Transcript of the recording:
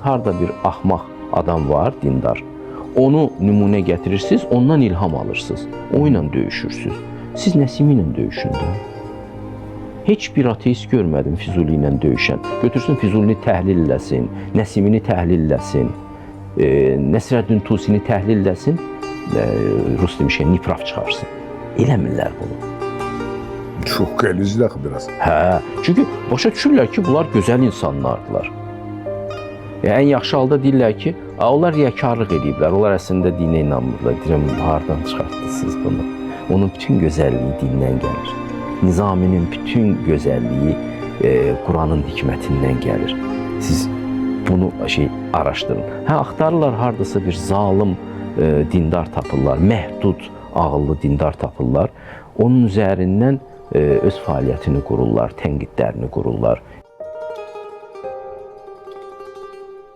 Harda bir ahmaq adam var, dindar. Onu nümunə gətirirsiniz, ondan ilham alırsınız. O ilə döyüşürsünüz. Siz Nəsimi ilə döyüşün də. Heç bir ateist görmədim Füzuli ilə döyüşən. Götürsün Füzulini təhlil eləsin, Nəsimini təhlil eləsin, Nəsrəddin Tusini təhlil eləsin, Rus demişkən nifraf çıxarsın. Eləmirlər bunu. Çox qəlizli axı biraz. Hə, çünki başa düşürlər ki, bunlar gözəl insanlardılar. Ən yaxşı halda deyirlər ki, onlar riyakarlıq ediblər, onlar əslində dinə inanmırlar. Deyirəm, hardan çıxartdınız bunu? Onun bütün gözəlliyi dindən gəlir. Nizaminin bütün gözəlliyi Quranın hikmətindən gəlir. Siz bunu araşdırın. Hə, axtarırlar hardasa bir zalım dindar tapırlar, məhdud ağıllı dindar tapırlar. Onun üzərindən öz fəaliyyətini qururlar, tənqidlərini qururlar,